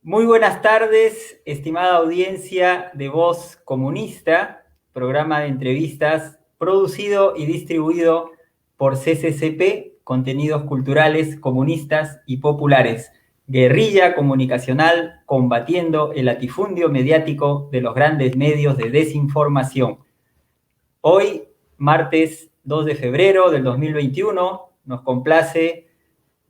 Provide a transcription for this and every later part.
Muy buenas tardes, estimada audiencia de Voz Comunista, programa de entrevistas producido y distribuido por CCCP, Contenidos Culturales Comunistas y Populares, guerrilla comunicacional combatiendo el latifundio mediático de los grandes medios de desinformación. Hoy, martes 2 de febrero del 2021, nos complace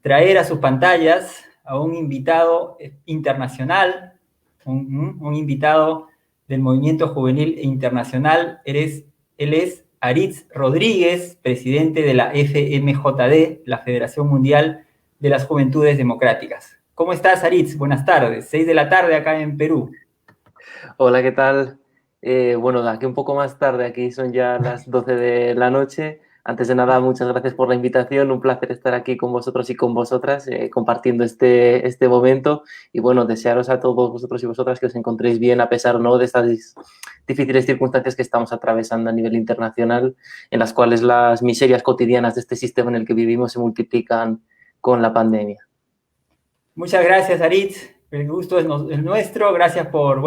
traer a sus pantallas a un invitado internacional, un invitado del movimiento juvenil e internacional. Él es Aritz Rodríguez, presidente de la FMJD, la Federación Mundial de las Juventudes Democráticas. ¿Cómo estás, Aritz? Buenas tardes. 6 de la tarde acá en Perú. Hola, ¿qué tal? Bueno, aquí un poco más tarde, aquí son ya las 12 de la noche. Antes de nada, muchas gracias por la invitación, un placer estar aquí con vosotros y con vosotras, compartiendo este momento y bueno, desearos a todos vosotros y vosotras que os encontréis bien a pesar, ¿no?, de estas difíciles circunstancias que estamos atravesando a nivel internacional, en las cuales las miserias cotidianas de este sistema en el que vivimos se multiplican con la pandemia. Muchas gracias, Aritz. El gusto es nuestro. Gracias por,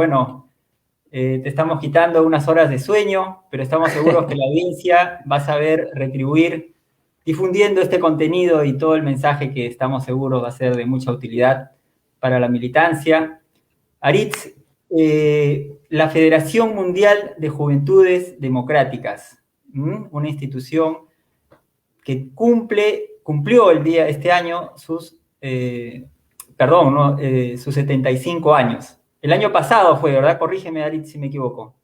te estamos quitando unas horas de sueño, pero estamos seguros que la audiencia va a saber retribuir difundiendo este contenido y todo el mensaje que estamos seguros va a ser de mucha utilidad para la militancia. Aritz, la Federación Mundial de Juventudes Democráticas, una institución que cumplió este año sus 75 años. El año pasado fue, ¿verdad? Corrígeme, Darit, si me equivoco.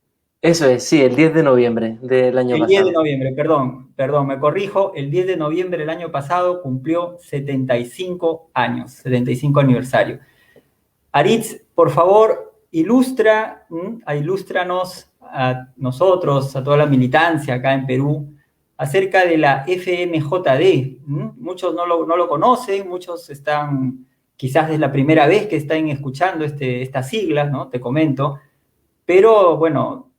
Eso es, sí, el 10 de noviembre del año El 10 de pasado. noviembre, perdón, me corrijo. El 10 de noviembre del año pasado cumplió 75 años, 75 aniversario. Aritz, por favor, ilústranos a nosotros, a toda la militancia acá en Perú, acerca de la FMJD. Muchos no lo conocen, muchos están, quizás es la primera vez que están escuchando estas siglas, ¿no? Te comento. Pero bueno,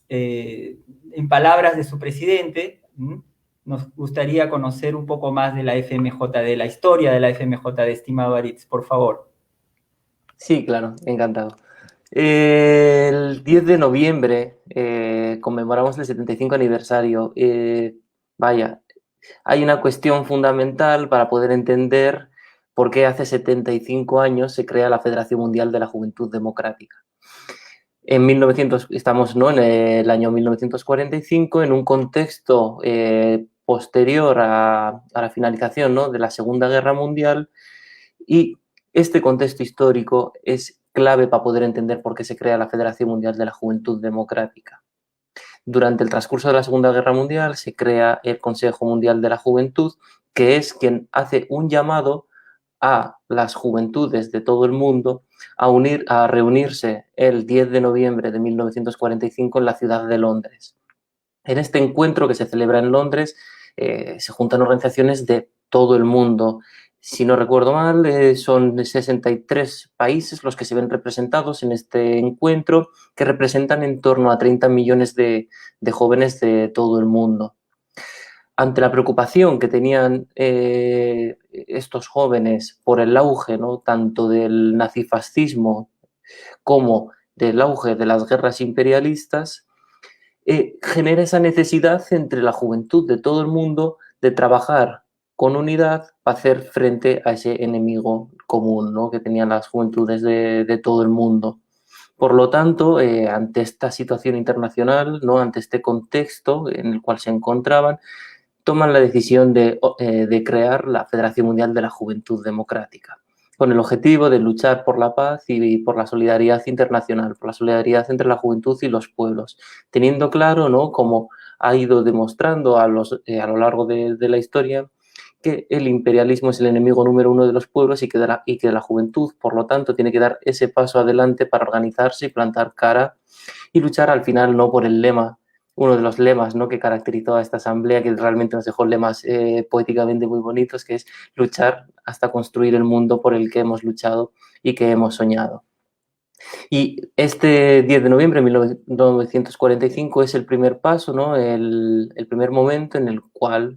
en palabras de su presidente, nos gustaría conocer un poco más de la FMJD, la historia de la FMJD, estimado Aritz, por favor. Sí, claro, encantado. El 10 de noviembre conmemoramos el 75 aniversario. Vaya, hay una cuestión fundamental para poder entender por qué hace 75 años se crea la Federación Mundial de la Juventud Democrática. En 1900, estamos, ¿no?, en el año 1945, en un contexto posterior a la finalización, ¿no?, de la Segunda Guerra Mundial, y este contexto histórico es clave para poder entender por qué se crea la Federación Mundial de la Juventud Democrática. Durante el transcurso de la Segunda Guerra Mundial se crea el Consejo Mundial de la Juventud, que es quien hace un llamado a las juventudes de todo el mundo a reunirse el 10 de noviembre de 1945 en la ciudad de Londres. En este encuentro que se celebra en Londres se juntan organizaciones de todo el mundo. Si no recuerdo mal, son 63 países los que se ven representados en este encuentro, que representan en torno a 30 millones de jóvenes de todo el mundo. Ante la preocupación que tenían estos jóvenes por el auge, ¿no?, tanto del nazifascismo como del auge de las guerras imperialistas, genera esa necesidad entre la juventud de todo el mundo de trabajar con unidad para hacer frente a ese enemigo común, ¿no?, que tenían las juventudes de todo el mundo. Por lo tanto, ante esta situación internacional, ¿no?, ante este contexto en el cual se encontraban, toman la decisión de crear la Federación Mundial de la Juventud Democrática, con el objetivo de luchar por la paz y por la solidaridad internacional, por la solidaridad entre la juventud y los pueblos, teniendo claro, ¿no?, como ha ido demostrando a lo largo de la historia, que el imperialismo es el enemigo número uno de los pueblos y que la juventud, por lo tanto, tiene que dar ese paso adelante para organizarse y plantar cara y luchar al final, no por el lema, uno de los lemas, ¿no?, que caracterizó a esta asamblea, que realmente nos dejó lemas poéticamente muy bonitos, que es luchar hasta construir el mundo por el que hemos luchado y que hemos soñado. Y este 10 de noviembre de 1945 es el primer paso, ¿no?, el primer momento en el cual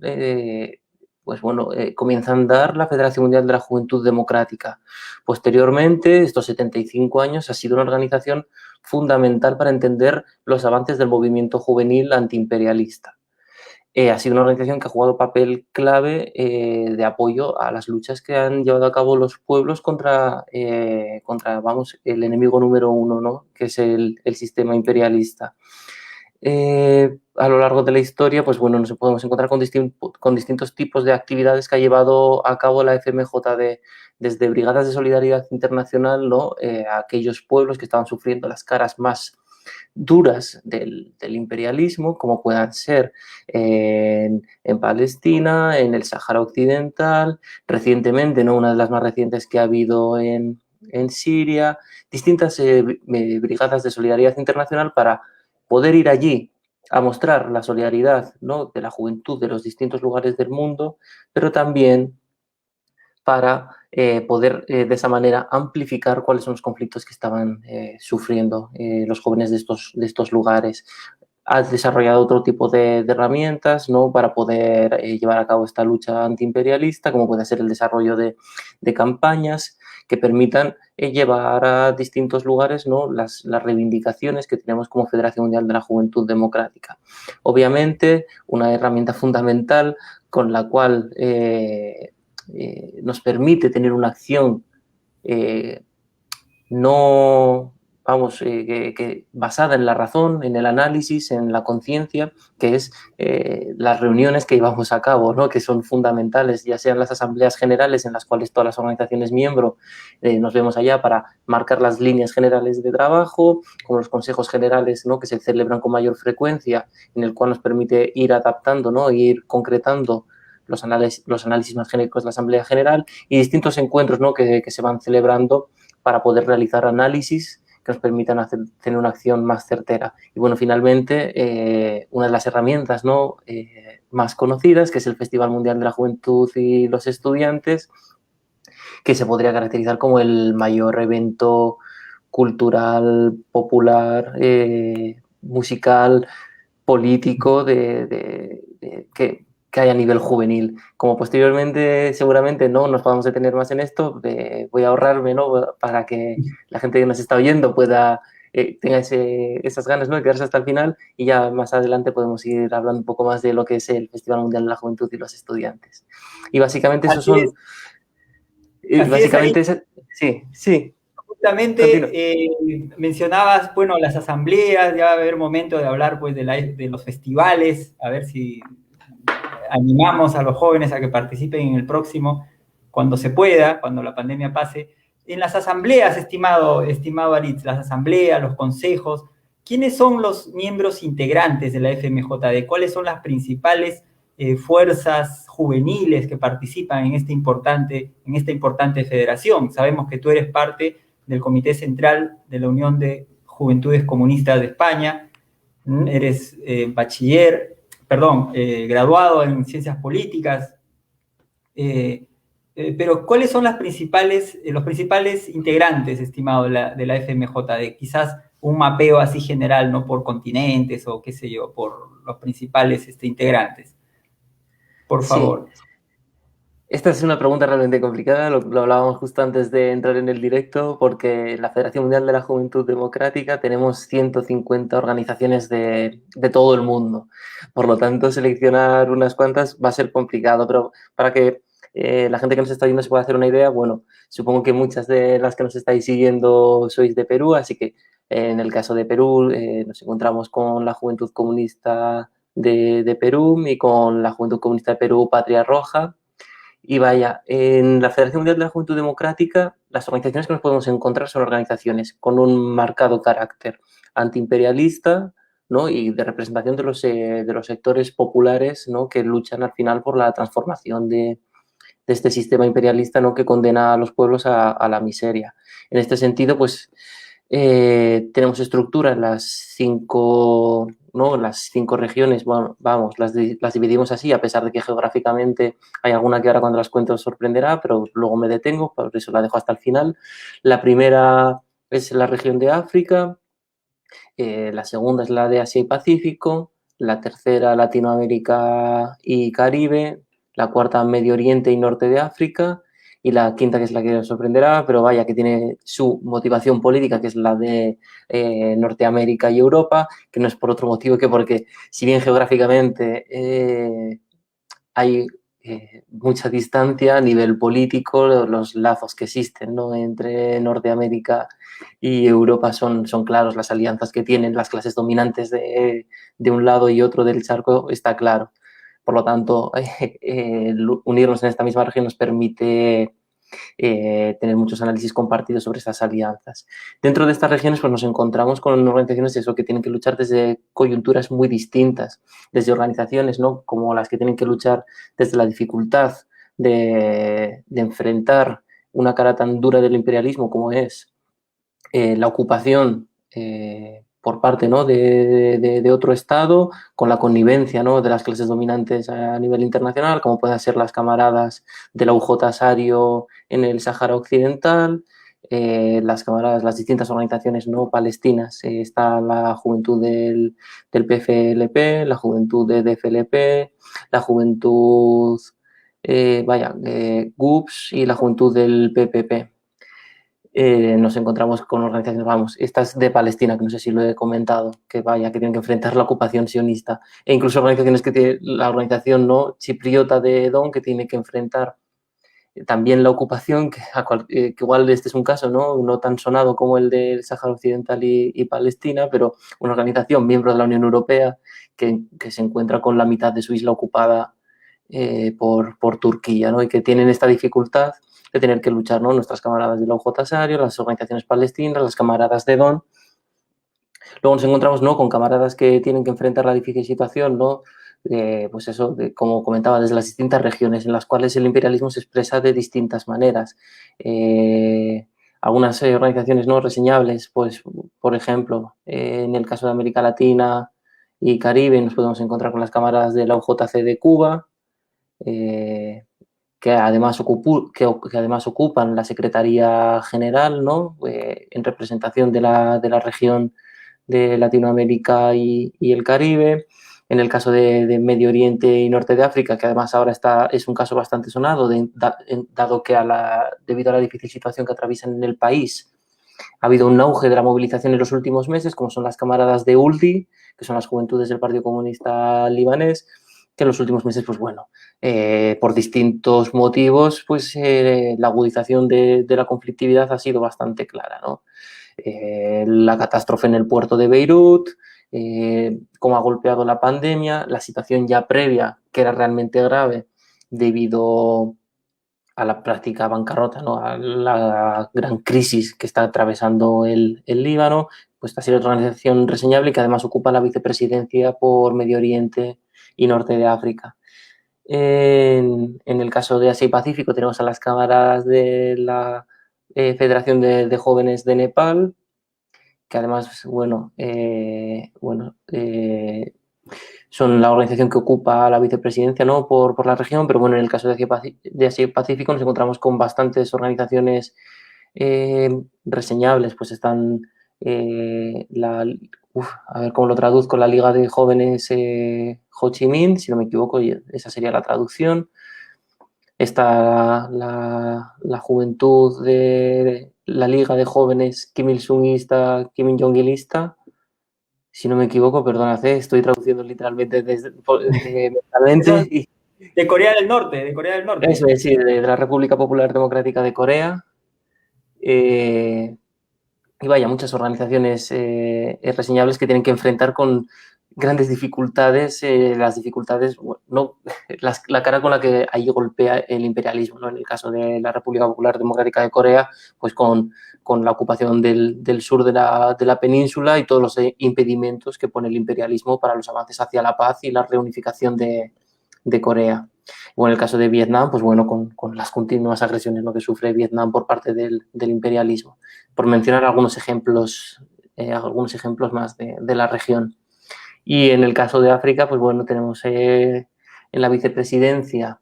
pues bueno, comienza a andar la Federación Mundial de la Juventud Democrática. Posteriormente, estos 75 años, ha sido una organización fundamental para entender los avances del movimiento juvenil antiimperialista. Ha sido una organización que ha jugado papel clave de apoyo a las luchas que han llevado a cabo los pueblos contra vamos, el enemigo número uno, ¿no? Que es el sistema imperialista. A lo largo de la historia, pues bueno, nos podemos encontrar con distintos tipos de actividades que ha llevado a cabo la FMJD, desde brigadas de solidaridad internacional, ¿no? A aquellos pueblos que estaban sufriendo las caras más duras del imperialismo, como puedan ser en Palestina, en el Sáhara Occidental, recientemente, ¿no? Una de las más recientes que ha habido en Siria, distintas brigadas de solidaridad internacional para poder ir allí a mostrar la solidaridad, ¿no? De la juventud de los distintos lugares del mundo, pero también para poder de esa manera amplificar cuáles son los conflictos que estaban sufriendo los jóvenes de estos lugares. Ha desarrollado otro tipo de herramientas, ¿no? Para poder llevar a cabo esta lucha antiimperialista, como puede ser el desarrollo de campañas que permitan llevar a distintos lugares, ¿no? las reivindicaciones que tenemos como Federación Mundial de la Juventud Democrática. Obviamente, una herramienta fundamental con la cual nos permite tener una acción no, vamos, que basada en la razón, en el análisis, en la conciencia, que es las reuniones que llevamos a cabo, ¿no? Que son fundamentales, ya sean las asambleas generales en las cuales todas las organizaciones miembros nos vemos allá para marcar las líneas generales de trabajo, como los consejos generales, ¿no? Que se celebran con mayor frecuencia, en el cual nos permite ir adaptando, ¿no? E ir concretando los análisis más genéricos de la Asamblea General, y distintos encuentros, ¿no? que se van celebrando para poder realizar análisis que nos permitan tener una acción más certera. Y bueno, finalmente, una de las herramientas, ¿no? Más conocidas, que es el Festival Mundial de la Juventud y los Estudiantes, que se podría caracterizar como el mayor evento cultural, popular, musical, político que hay a nivel juvenil. Como posteriormente seguramente no nos podamos detener más en esto, voy a ahorrarme, ¿no? Para que la gente que nos está oyendo pueda tenga esas ganas, ¿no? De quedarse hasta el final, y ya más adelante podemos ir hablando un poco más de lo que es el Festival Mundial de la Juventud y los Estudiantes. Y básicamente esos Así es, son... así es, Ari. Sí, sí. Justamente Continúa. mencionabas, bueno, las asambleas, ya va a haber momento de hablar pues de los festivales, a ver si animamos a los jóvenes a que participen en el próximo, cuando se pueda, cuando la pandemia pase. En las asambleas, estimado Aritz, las asambleas, los consejos, ¿quiénes son los miembros integrantes de la FMJD? ¿Cuáles son las principales fuerzas juveniles que participan en esta importante federación? Sabemos que tú eres parte del Comité Central de la Unión de Juventudes Comunistas de España, eres graduado en Ciencias Políticas, pero ¿cuáles son los principales integrantes, estimado, de la FMJD? Quizás un mapeo así general, no por continentes o qué sé yo, por los principales integrantes. Por Sí. favor. Esta es una pregunta realmente complicada, lo hablábamos justo antes de entrar en el directo, porque en la Federación Mundial de la Juventud Democrática tenemos 150 organizaciones de todo el mundo. Por lo tanto, seleccionar unas cuantas va a ser complicado, pero para que la gente que nos está viendo se pueda hacer una idea, bueno, supongo que muchas de las que nos estáis siguiendo sois de Perú, así que en el caso de Perú nos encontramos con la Juventud Comunista de Perú y con la Juventud Comunista de Perú, Patria Roja. Y vaya, en la Federación Mundial de la Juventud Democrática, las organizaciones que nos podemos encontrar son organizaciones con un marcado carácter antiimperialista, ¿no? Y de representación de los sectores populares, ¿no? Que luchan al final por la transformación de este sistema imperialista, ¿no? Que condena a los pueblos a la miseria. En este sentido, pues tenemos estructura en las cinco, ¿no? Las 5 regiones, bueno, vamos, las dividimos así, a pesar de que geográficamente hay alguna que ahora cuando las cuento os sorprenderá, pero luego me detengo, por eso la dejo hasta el final. La primera es la región de África, la segunda es la de Asia y Pacífico, la tercera Latinoamérica y Caribe, la cuarta Medio Oriente y Norte de África, y la quinta, que es la que os sorprenderá, pero vaya, que tiene su motivación política, que es la de Norteamérica y Europa, que no es por otro motivo que porque, si bien geográficamente hay mucha distancia a nivel político, los lazos que existen, ¿no?, entre Norteamérica y Europa son claros, las alianzas que tienen las clases dominantes de un lado y otro del charco está claro. Por lo tanto, unirnos en esta misma región nos permite tener muchos análisis compartidos sobre estas alianzas. Dentro de estas regiones pues nos encontramos con organizaciones eso, que tienen que luchar desde coyunturas muy distintas, desde organizaciones, ¿no?, como las que tienen que luchar desde la dificultad de enfrentar una cara tan dura del imperialismo como es la ocupación por parte, ¿no?, de otro Estado, con la connivencia, ¿no?, de las clases dominantes a nivel internacional, como pueden ser las camaradas de la UJ Sario en el Sáhara Occidental, las distintas organizaciones no palestinas. Está la juventud del PFLP, la juventud de DFLP, la juventud GUPS y la juventud del PPP. Nos encontramos con organizaciones, vamos, estas de Palestina, que no sé si lo he comentado, que tienen que enfrentar la ocupación sionista, e incluso organizaciones que tiene la organización no chipriota de Edom, que tiene que enfrentar también la ocupación, que igual este es un caso no tan sonado como el del Sáhara Occidental y Palestina, pero una organización miembro de la Unión Europea que se encuentra con la mitad de su isla ocupada por Turquía, ¿no?, y que tienen esta dificultad de tener que luchar, ¿no?, nuestras camaradas de la UJ Sario, las organizaciones palestinas, las camaradas de DON. Luego nos encontramos, ¿no?, con camaradas que tienen que enfrentar la difícil situación, ¿no?, pues eso, como comentaba, desde las distintas regiones en las cuales el imperialismo se expresa de distintas maneras. Algunas organizaciones no reseñables, pues, por ejemplo, en el caso de América Latina y Caribe nos podemos encontrar con las camaradas de la UJC de Cuba, que además ocupan la Secretaría General, ¿no?, en representación de la región de Latinoamérica y el Caribe. En el caso de Medio Oriente y Norte de África, que además ahora es un caso bastante sonado, dado que debido a la difícil situación que atraviesan en el país, ha habido un auge de la movilización en los últimos meses, como son las camaradas de ULDI, que son las juventudes del Partido Comunista Libanés, que en los últimos meses, pues bueno, por distintos motivos, pues la agudización de la conflictividad ha sido bastante clara, ¿no? La catástrofe en el puerto de Beirut, cómo ha golpeado la pandemia, la situación ya previa, que era realmente grave debido a la práctica bancarrota, ¿no?, a la gran crisis que está atravesando el Líbano. Pues esta ha sido otra organización reseñable, que además ocupa la vicepresidencia por Medio Oriente y Norte de África. En el caso de Asia y Pacífico tenemos a las camaradas de la Federación de Jóvenes de Nepal, que además, son la organización que ocupa la vicepresidencia, ¿no?, por la región, pero bueno, en el caso de Asia y Pacífico nos encontramos con bastantes organizaciones reseñables. Pues están a ver cómo lo traduzco, la Liga de Jóvenes Ho Chi Minh, si no me equivoco, y esa sería la traducción. Está la juventud de la Liga de Jóvenes Kim Il-sungista, Kim Il-jongilista, si no me equivoco, perdonad, estoy traduciendo literalmente mentalmente. De Corea del Norte, de Corea del Norte. Eso es, sí, de la República Popular Democrática de Corea. Y vaya, muchas organizaciones reseñables que tienen que enfrentar con grandes dificultades, las dificultades, no, la cara con la que ahí golpea el imperialismo, ¿no? En el caso de la República Popular Democrática de Corea, pues con la ocupación del sur de la península y todos los impedimentos que pone el imperialismo para los avances hacia la paz y la reunificación de Corea. O en el caso de Vietnam, pues bueno, con las continuas agresiones, ¿no?, que sufre Vietnam por parte del imperialismo, por mencionar algunos ejemplos más de la región. Y en el caso de África, pues bueno, tenemos en la vicepresidencia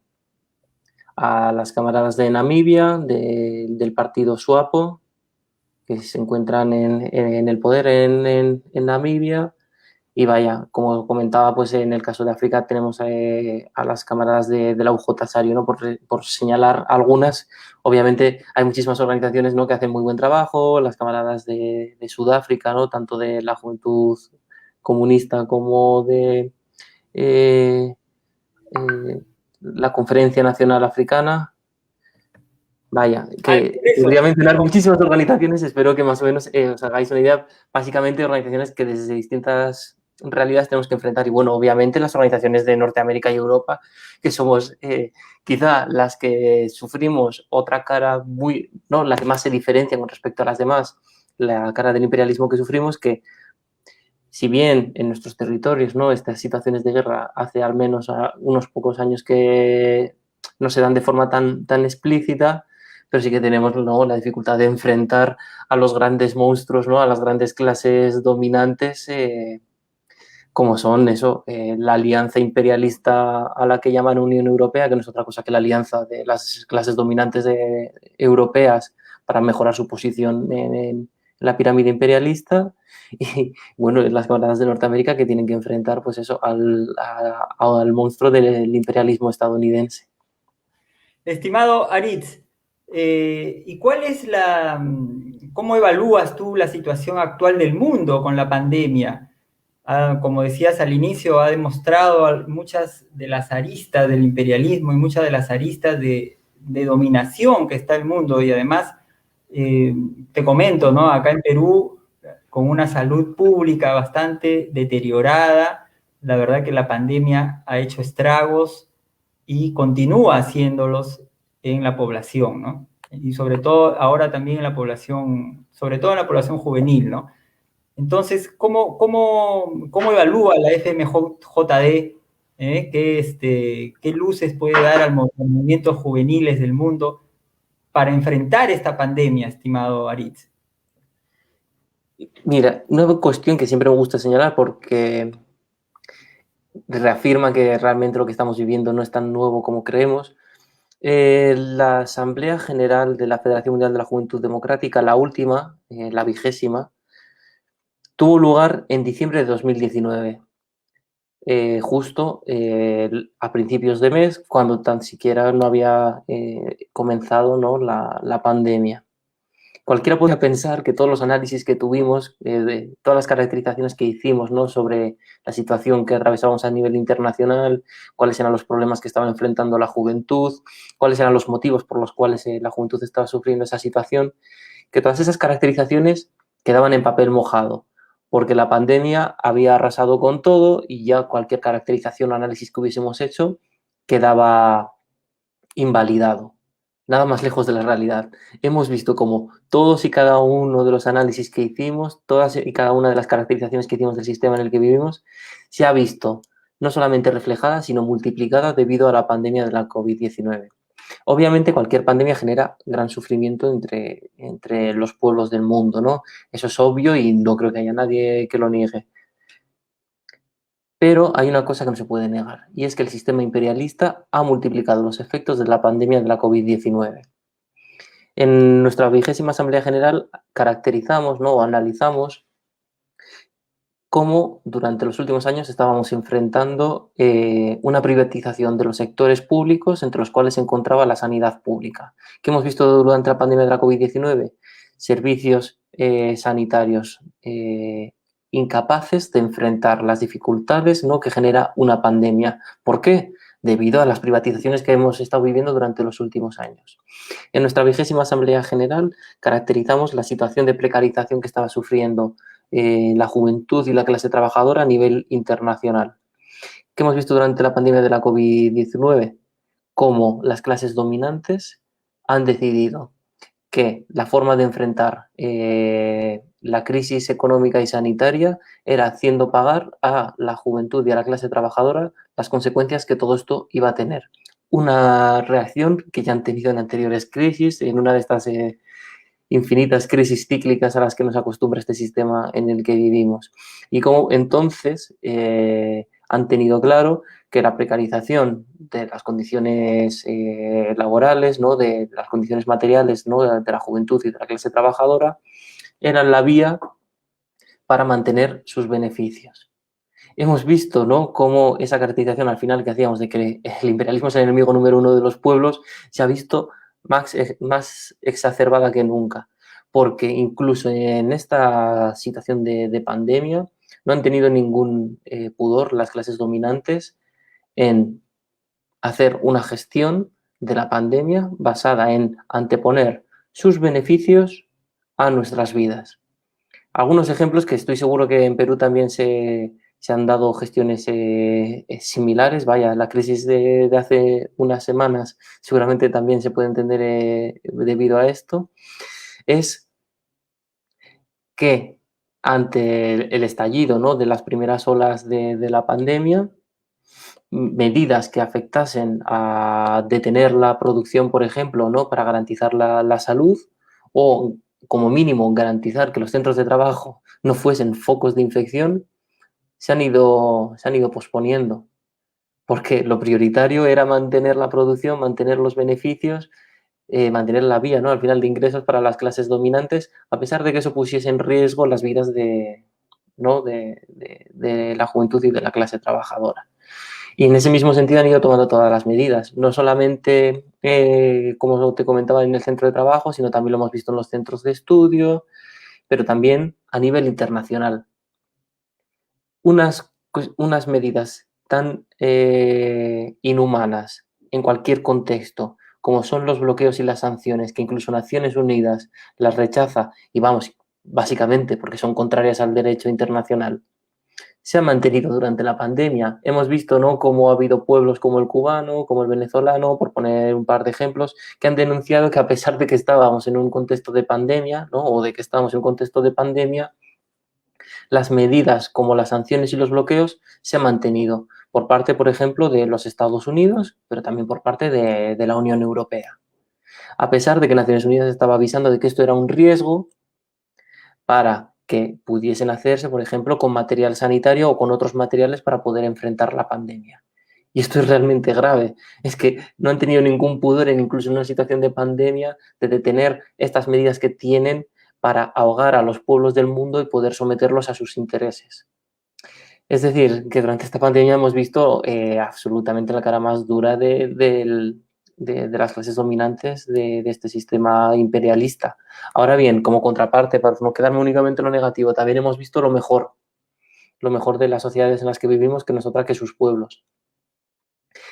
a las camaradas de Namibia, del partido SWAPO, que se encuentran en el poder en Namibia, Y vaya, como comentaba, pues en el caso de África tenemos a las camaradas de la UJ Sario, ¿no? Por señalar algunas. Obviamente hay muchísimas organizaciones, ¿no? Que hacen muy buen trabajo, las camaradas de Sudáfrica, ¿no? Tanto de la juventud comunista como de eh, eh, la Conferencia Nacional Africana. Vaya, que Por eso, podría mencionar muchísimas organizaciones, espero que más o menos os hagáis una idea, básicamente organizaciones que desde distintas realidades tenemos que enfrentar. Y bueno, obviamente las organizaciones de Norteamérica y Europa, que somos quizá las que sufrimos otra cara muy, ¿no? La que más se diferencia con respecto a las demás, la cara del imperialismo que sufrimos, que si bien en nuestros territorios, ¿no? Estas situaciones de guerra hace al menos unos pocos años que no se dan de forma tan explícita, pero sí que tenemos, ¿no? La dificultad de enfrentar a los grandes monstruos, ¿no? A las grandes clases dominantes, como son eso, la alianza imperialista a la que llaman Unión Europea, que no es otra cosa que la alianza de las clases dominantes europeas para mejorar su posición en la pirámide imperialista, y bueno, las camaradas de Norteamérica que tienen que enfrentar pues eso al monstruo del imperialismo estadounidense. estimado Aritz, ¿y cuál es cómo evalúas tú la situación actual del mundo con la pandemia? Como decías al inicio, ha demostrado muchas de las aristas del imperialismo y muchas de las aristas de dominación que está el mundo. Y además, eh, te comento, ¿no? Acá en Perú, con una salud pública bastante deteriorada, la verdad que la pandemia ha hecho estragos y continúa haciéndolos en la población, ¿no? Y sobre todo ahora también en la población, sobre todo en la población juvenil, ¿no? Entonces, ¿cómo evalúa la FMJD? ¿Qué luces puede dar a los movimientos juveniles del mundo para enfrentar esta pandemia, estimado Aritz? Mira, una cuestión que siempre me gusta señalar porque reafirma que realmente lo que estamos viviendo no es tan nuevo como creemos. La Asamblea General de la Federación Mundial de la Juventud Democrática, la última, la 20ª, tuvo lugar en diciembre de 2019, justo a principios de mes, cuando tan siquiera no había comenzado, ¿no? la pandemia. Cualquiera puede pensar que todos los análisis que tuvimos, de todas las caracterizaciones que hicimos, ¿no? Sobre la situación que atravesábamos a nivel internacional, cuáles eran los problemas que estaba enfrentando la juventud, cuáles eran los motivos por los cuales la juventud estaba sufriendo esa situación, que todas esas caracterizaciones quedaban en papel mojado, porque la pandemia había arrasado con todo y ya cualquier caracterización o análisis que hubiésemos hecho quedaba invalidado. Nada más lejos de la realidad. Hemos visto como todos y cada uno de los análisis que hicimos, todas y cada una de las caracterizaciones que hicimos del sistema en el que vivimos, se ha visto no solamente reflejada, sino multiplicada debido a la pandemia de la COVID-19. Obviamente cualquier pandemia genera gran sufrimiento entre los pueblos del mundo, ¿no? Eso es obvio y no creo que haya nadie que lo niegue. Pero hay una cosa que no se puede negar, y es que el sistema imperialista ha multiplicado los efectos de la pandemia de la COVID-19. En nuestra 20ª Asamblea General caracterizamos, ¿no? O analizamos cómo durante los últimos años estábamos enfrentando una privatización de los sectores públicos, entre los cuales se encontraba la sanidad pública. ¿Qué hemos visto durante la pandemia de la COVID-19? Servicios sanitarios incapaces de enfrentar las dificultades, ¿no? Que genera una pandemia. ¿Por qué? Debido a las privatizaciones que hemos estado viviendo durante los últimos años. En nuestra 20ª Asamblea General caracterizamos la situación de precarización que estaba sufriendo la juventud y la clase trabajadora a nivel internacional. ¿Qué hemos visto durante la pandemia de la COVID-19? Cómo las clases dominantes han decidido que la forma de enfrentar la crisis económica y sanitaria era haciendo pagar a la juventud y a la clase trabajadora las consecuencias que todo esto iba a tener. Una reacción que ya han tenido en anteriores crisis, en una de estas infinitas crisis cíclicas a las que nos acostumbra este sistema en el que vivimos. Y como entonces han tenido claro que la precarización de las condiciones laborales, ¿no? De las condiciones materiales, ¿no? De la juventud y de la clase trabajadora, eran la vía para mantener sus beneficios. hemos visto, ¿no?, cómo esa caracterización al final que hacíamos de que el imperialismo es el enemigo número uno de los pueblos se ha visto más exacerbada que nunca, porque incluso en esta situación de pandemia no han tenido ningún pudor las clases dominantes en hacer una gestión de la pandemia basada en anteponer sus beneficios a nuestras vidas. Algunos ejemplos que estoy seguro que en Perú también se han dado gestiones similares. Vaya, la crisis de hace unas semanas seguramente también se puede entender debido a esto. Es que ante el estallido, ¿no?, de las primeras olas de la pandemia, medidas que afectasen a detener la producción, por ejemplo, ¿no?, para garantizar la salud, o como mínimo garantizar que los centros de trabajo no fuesen focos de infección, se han ido posponiendo, porque lo prioritario era mantener la producción, mantener los beneficios, mantener la vía, ¿no?, al final, de ingresos para las clases dominantes, a pesar de que eso pusiese en riesgo las vidas ¿no?, de la juventud y de la clase trabajadora. Y en ese mismo sentido han ido tomando todas las medidas, no solamente, como te comentaba, en el centro de trabajo, sino también lo hemos visto en los centros de estudio, pero también a nivel internacional. Unas medidas tan inhumanas en cualquier contexto, como son los bloqueos y las sanciones, que incluso Naciones Unidas las rechaza, y vamos, básicamente porque son contrarias al derecho internacional, se ha mantenido durante la pandemia. Hemos visto, ¿no?, cómo ha habido pueblos como el cubano, como el venezolano, por poner un par de ejemplos, que han denunciado que a pesar de que estábamos en un contexto de pandemia, ¿no?, o de que estamos en un contexto de pandemia, las medidas como las sanciones y los bloqueos se han mantenido por parte, por ejemplo, de los Estados Unidos, pero también por parte de la Unión Europea. A pesar de que Naciones Unidas estaba avisando de que esto era un riesgo para que pudiesen hacerse, por ejemplo, con material sanitario o con otros materiales para poder enfrentar la pandemia. Y esto es realmente grave. Es que no han tenido ningún pudor, incluso en una situación de pandemia, de detener estas medidas que tienen para ahogar a los pueblos del mundo y poder someterlos a sus intereses. Es decir, que durante esta pandemia hemos visto absolutamente la cara más dura de las clases dominantes de este sistema imperialista. Ahora bien, como contraparte, para no quedarme únicamente en lo negativo, también hemos visto lo mejor de las sociedades en las que vivimos, que no es otra que sus pueblos.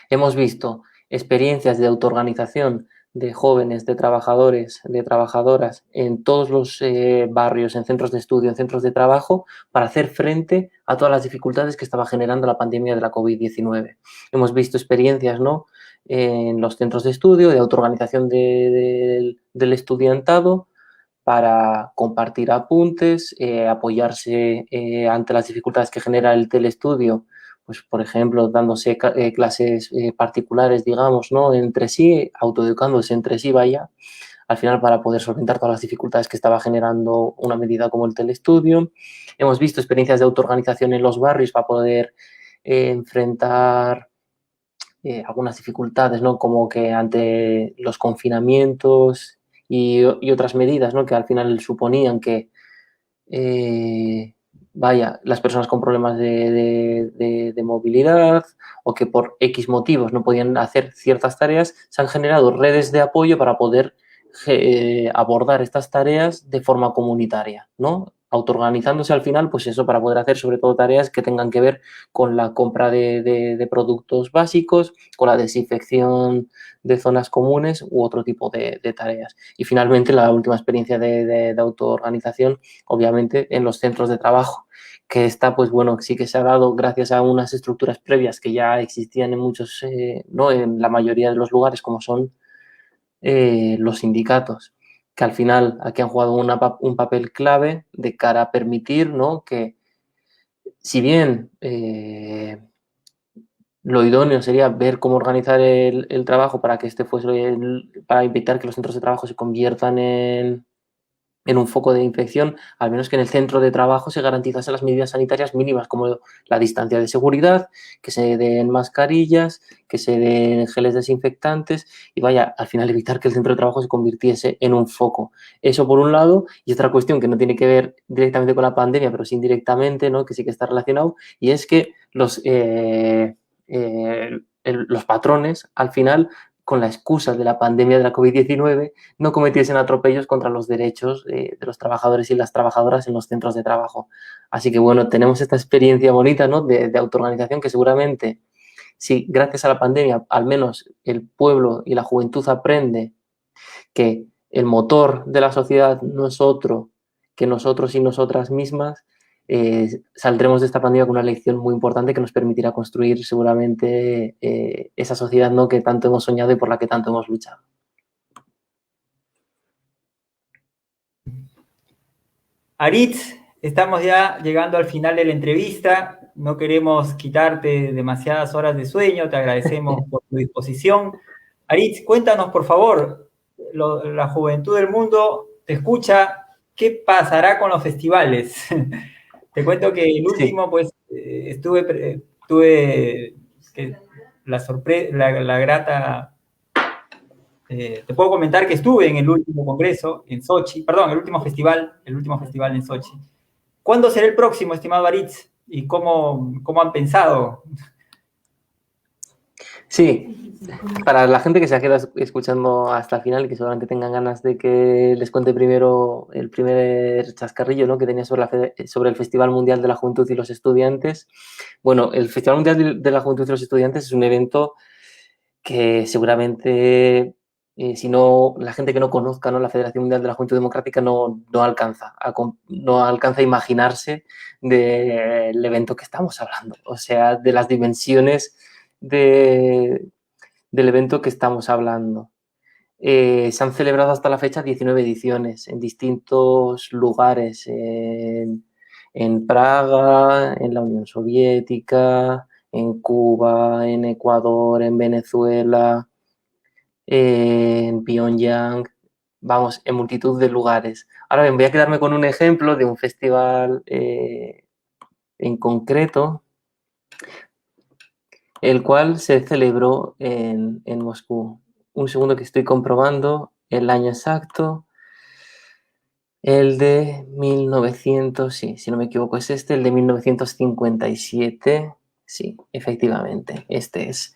Hemos visto experiencias de autoorganización de jóvenes, de trabajadores, de trabajadoras en todos los barrios, en centros de estudio, en centros de trabajo, para hacer frente a todas las dificultades que estaba generando la pandemia de la COVID-19. Hemos visto experiencias, ¿no?, en los centros de estudio, de autoorganización del estudiantado, para compartir apuntes, apoyarse ante las dificultades que genera el telestudio, pues, por ejemplo, dándose clases particulares, digamos, ¿no?, entre sí, autoeducándose entre sí, vaya, al final, para poder solventar todas las dificultades que estaba generando una medida como el telestudio. Hemos visto experiencias de autoorganización en los barrios para poder enfrentar algunas dificultades, ¿no?, como que ante los confinamientos y otras medidas, ¿no?, que al final suponían que vaya, las personas con problemas de movilidad, o que por X motivos no podían hacer ciertas tareas, se han generado redes de apoyo para poder abordar estas tareas de forma comunitaria, ¿no?, autoorganizándose al final, pues eso, para poder hacer sobre todo tareas que tengan que ver con la compra de productos básicos, con la desinfección de zonas comunes u otro tipo de tareas. Y finalmente, la última experiencia de autoorganización, obviamente, en los centros de trabajo, que esta, pues bueno, sí que se ha dado gracias a unas estructuras previas que ya existían en muchos, no en la mayoría de los lugares, como son los sindicatos, que al final aquí han jugado un papel clave de cara a permitir, ¿no?, que, si bien lo idóneo sería ver cómo organizar el trabajo para que este fuese para evitar que los centros de trabajo se conviertan en un foco de infección, al menos que en el centro de trabajo se garantizasen las medidas sanitarias mínimas, como la distancia de seguridad, que se den mascarillas, que se den geles desinfectantes y vaya, al final evitar que el centro de trabajo se convirtiese en un foco. Eso por un lado, y otra cuestión que no tiene que ver directamente con la pandemia, pero sí indirectamente, ¿no? Que sí que está relacionado, y es que los patrones, al final, con la excusa de la pandemia de la COVID-19, no cometiesen atropellos contra los derechos de los trabajadores y las trabajadoras en los centros de trabajo. Así que, bueno, tenemos esta experiencia bonita, ¿no? de autoorganización que seguramente, si gracias a la pandemia, al menos el pueblo y la juventud aprende que el motor de la sociedad no es otro que nosotros y nosotras mismas, saldremos de esta pandemia con una lección muy importante que nos permitirá construir seguramente esa sociedad, ¿no? que tanto hemos soñado y por la que tanto hemos luchado. Aritz, estamos ya llegando al final de la entrevista. No queremos quitarte demasiadas horas de sueño. Te agradecemos por tu disposición. Aritz, cuéntanos, por favor, la juventud del mundo te escucha. ¿Qué pasará con los festivales? Te cuento que el último, pues, tuve la sorpresa, la grata... te puedo comentar que estuve en el último congreso en Sochi, perdón, el último festival en Sochi. ¿Cuándo será el próximo, estimado Aritz? ¿Y cómo han pensado? Sí, para la gente que se ha quedado escuchando hasta el final y que seguramente tengan ganas de que les cuente primero el primer chascarrillo, ¿no? que tenía sobre el Festival Mundial de la Juventud y los Estudiantes. Bueno, el Festival Mundial de la Juventud y los Estudiantes es un evento que seguramente, si no, la gente que no conozca, ¿no? la Federación Mundial de la Juventud Democrática no alcanza a imaginarse del evento que estamos hablando. O sea, de las dimensiones del evento que estamos hablando. Se han celebrado hasta la fecha 19 ediciones en distintos lugares, en Praga, en la Unión Soviética, en Cuba, en Ecuador, en Venezuela, en Pyongyang, vamos, en multitud de lugares. Ahora bien, voy a quedarme con un ejemplo de un festival en concreto, el cual se celebró en Moscú. Un segundo que estoy comprobando el año exacto. El de 1900, sí, si no me equivoco es el de 1957. Sí, efectivamente, este es.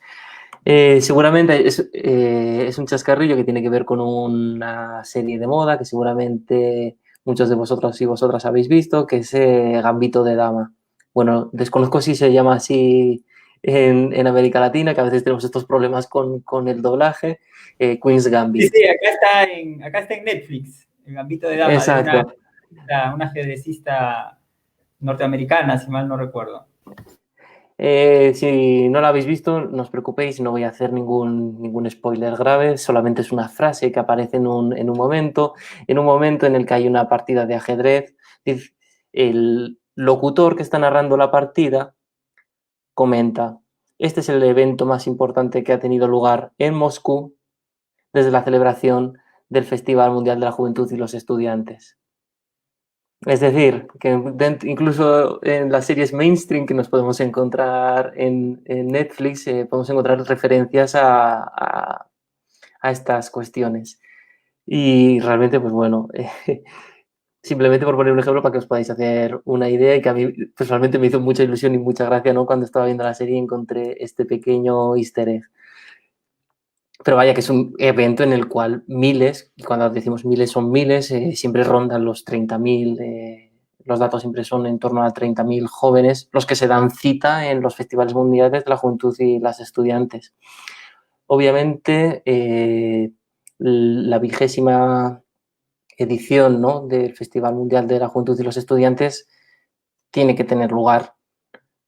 Seguramente es un chascarrillo que tiene que ver con una serie de moda que seguramente muchos de vosotros y vosotras habéis visto, que es Gambito de Dama. Bueno, desconozco si se llama así en América Latina, que a veces tenemos estos problemas con el doblaje. Queen's Gambit. Sí, acá está en Netflix, el Gambito de Dama. Exacto. De una ajedrecista norteamericana, si mal no recuerdo. Si no la habéis visto, no os preocupéis, no voy a hacer ningún spoiler grave, solamente es una frase que aparece en un momento en el que hay una partida de ajedrez. El locutor que está narrando la partida comenta: este es el evento más importante que ha tenido lugar en Moscú desde la celebración del Festival Mundial de la Juventud y los Estudiantes. Es decir, que incluso en las series mainstream que nos podemos encontrar en Netflix, podemos encontrar referencias a estas cuestiones. Y realmente, pues bueno, simplemente por poner un ejemplo para que os podáis hacer una idea, y que a mí personalmente me hizo mucha ilusión y mucha gracia, ¿no? Cuando estaba viendo la serie encontré este pequeño easter egg. Pero vaya, que es un evento en el cual miles, y cuando decimos miles son miles, siempre rondan los 30.000, los datos siempre son en torno a 30.000 jóvenes los que se dan cita en los festivales mundiales de la juventud y las estudiantes. Obviamente, la 20ª edición, ¿no? del Festival Mundial de la Juventud y los Estudiantes tiene que tener lugar,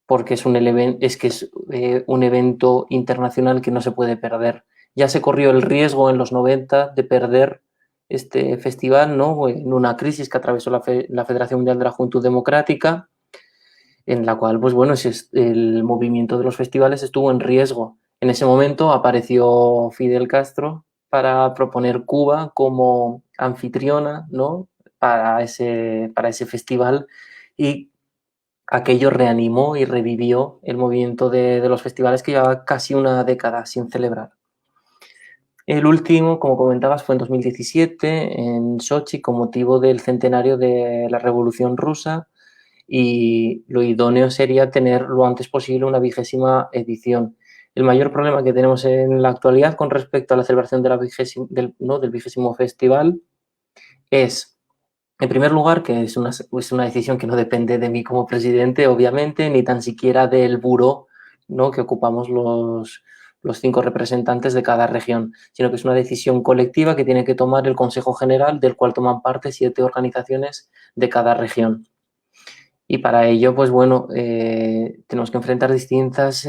porque es un evento internacional que no se puede perder. Ya se corrió el riesgo en los 90 de perder este festival, ¿no? en una crisis que atravesó la Federación Mundial de la Juventud Democrática, en la cual, pues bueno, el movimiento de los festivales estuvo en riesgo. En ese momento apareció Fidel Castro para proponer Cuba como anfitriona, ¿no? para ese festival, y aquello reanimó y revivió el movimiento de los festivales que llevaba casi una década sin celebrar. El último, como comentabas, fue en 2017 en Sochi con motivo del centenario de la Revolución Rusa, y lo idóneo sería tener lo antes posible una 20ª edición. El mayor problema que tenemos en la actualidad con respecto a la celebración de del 20º festival es, en primer lugar, que es una decisión que no depende de mí como presidente, obviamente, ni tan siquiera del buró, ¿no?, que ocupamos los 5 representantes de cada región, sino que es una decisión colectiva que tiene que tomar el Consejo General, del cual toman parte 7 organizaciones de cada región. Y para ello, pues bueno, tenemos que enfrentar distintas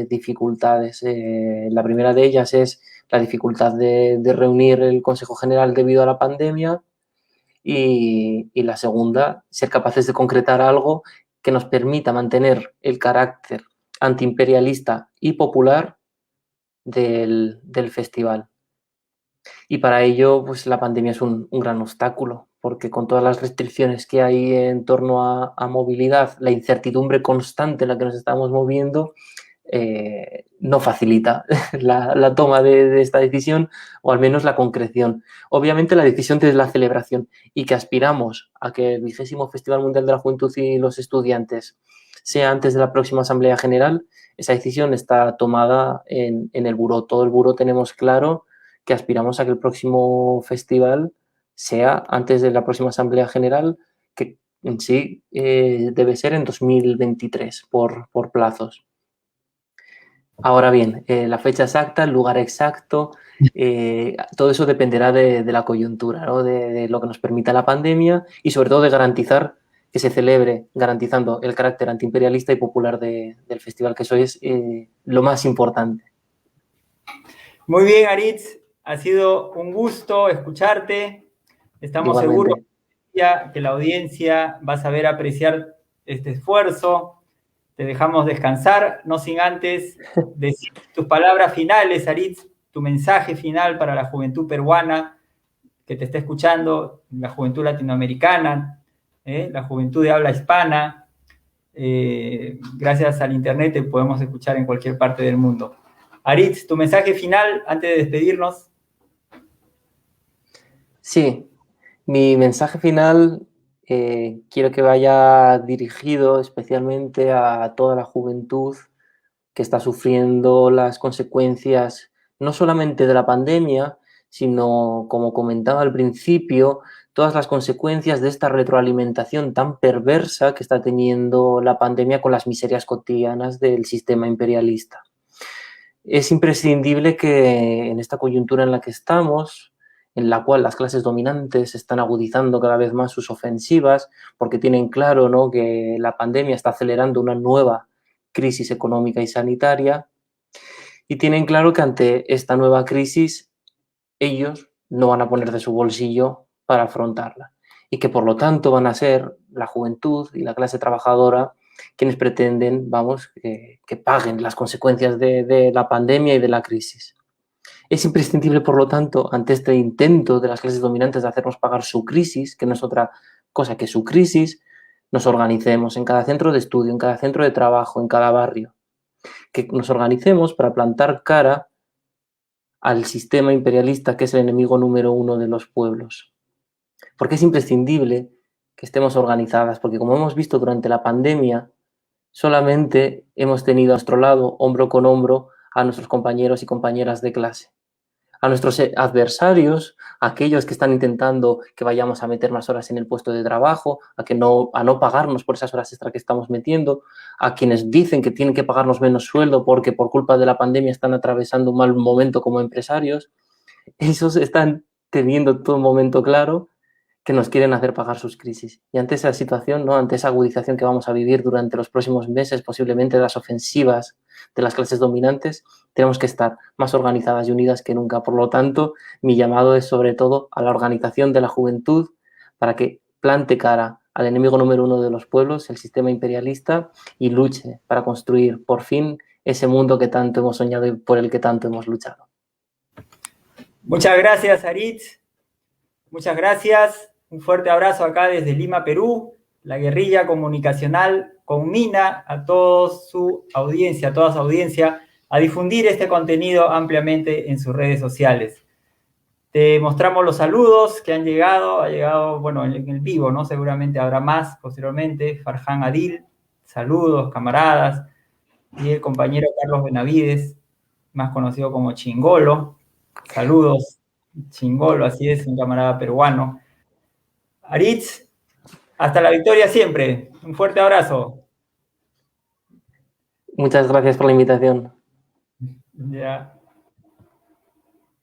dificultades. La primera de ellas es la dificultad de reunir el Consejo General debido a la pandemia, y la segunda, ser capaces de concretar algo que nos permita mantener el carácter antiimperialista y popular del festival. Y para ello, pues la pandemia es un gran obstáculo, porque con todas las restricciones que hay en torno a movilidad, la incertidumbre constante en la que nos estamos moviendo, no facilita la toma de esta decisión, o al menos la concreción. Obviamente la decisión de la celebración, y que aspiramos a que el 20º Festival Mundial de la Juventud y los Estudiantes sea antes de la próxima Asamblea General, esa decisión está tomada en el buró. Todo el buró tenemos claro que aspiramos a que el próximo festival sea antes de la próxima Asamblea General, que en sí debe ser en 2023 por plazos. Ahora bien, la fecha exacta, el lugar exacto, todo eso dependerá de la coyuntura, ¿no?, de lo que nos permita la pandemia, y sobre todo de garantizar que se celebre, garantizando el carácter antiimperialista y popular del festival, que eso es lo más importante. Muy bien, Aritz, ha sido un gusto escucharte. Estamos Igualmente. seguros que la audiencia va a saber apreciar este esfuerzo. Te dejamos descansar, no sin antes decir tus palabras finales, Aritz, tu mensaje final para la juventud peruana que te está escuchando, la juventud latinoamericana, la juventud de habla hispana. Gracias al Internet te podemos escuchar en cualquier parte del mundo. Aritz, tu mensaje final antes de despedirnos. Sí, mi mensaje final quiero que vaya dirigido especialmente a toda la juventud que está sufriendo las consecuencias no solamente de la pandemia, sino, como comentaba al principio, todas las consecuencias de esta retroalimentación tan perversa que está teniendo la pandemia con las miserias cotidianas del sistema imperialista. Es imprescindible que en esta coyuntura en la que estamos, en la cual las clases dominantes están agudizando cada vez más sus ofensivas, porque tienen claro, ¿no?, que la pandemia está acelerando una nueva crisis económica y sanitaria, y tienen claro que ante esta nueva crisis ellos no van a poner de su bolsillo para afrontarla, y que por lo tanto van a ser la juventud y la clase trabajadora quienes pretenden, que paguen las consecuencias de la pandemia y de la crisis. Es imprescindible, por lo tanto, ante este intento de las clases dominantes de hacernos pagar su crisis, que no es otra cosa que su crisis, nos organicemos en cada centro de estudio, en cada centro de trabajo, en cada barrio. Que nos organicemos para plantar cara al sistema imperialista, que es el enemigo número 1 de los pueblos. Porque es imprescindible que estemos organizadas, porque como hemos visto durante la pandemia, solamente hemos tenido a nuestro lado, hombro con hombro, a nuestros compañeros y compañeras de clase. A nuestros adversarios, a aquellos que están intentando que vayamos a meter más horas en el puesto de trabajo, a no pagarnos por esas horas extra que estamos metiendo, a quienes dicen que tienen que pagarnos menos sueldo porque por culpa de la pandemia están atravesando un mal momento como empresarios. Esos están teniendo todo un momento claro que nos quieren hacer pagar sus crisis. Y ante esa situación, ¿no?, ante esa agudización que vamos a vivir durante los próximos meses, posiblemente de las ofensivas de las clases dominantes, tenemos que estar más organizadas y unidas que nunca. Por lo tanto, mi llamado es sobre todo a la organización de la juventud para que plante cara al enemigo número 1 de los pueblos, el sistema imperialista, y luche para construir por fin ese mundo que tanto hemos soñado y por el que tanto hemos luchado. Muchas gracias, Aritz. Muchas gracias. Un fuerte abrazo acá desde Lima, Perú, la guerrilla comunicacional conmina a toda su audiencia, a difundir este contenido ampliamente en sus redes sociales. Te mostramos los saludos que han llegado, ha llegado, bueno, en el vivo, ¿no? Seguramente habrá más posteriormente. Farhan Adil, saludos, camaradas. Y el compañero Carlos Benavides, más conocido como Chingolo. Saludos, Chingolo, así es, un camarada peruano. Aritz, hasta la victoria siempre. Un fuerte abrazo. Muchas gracias por la invitación. Ya.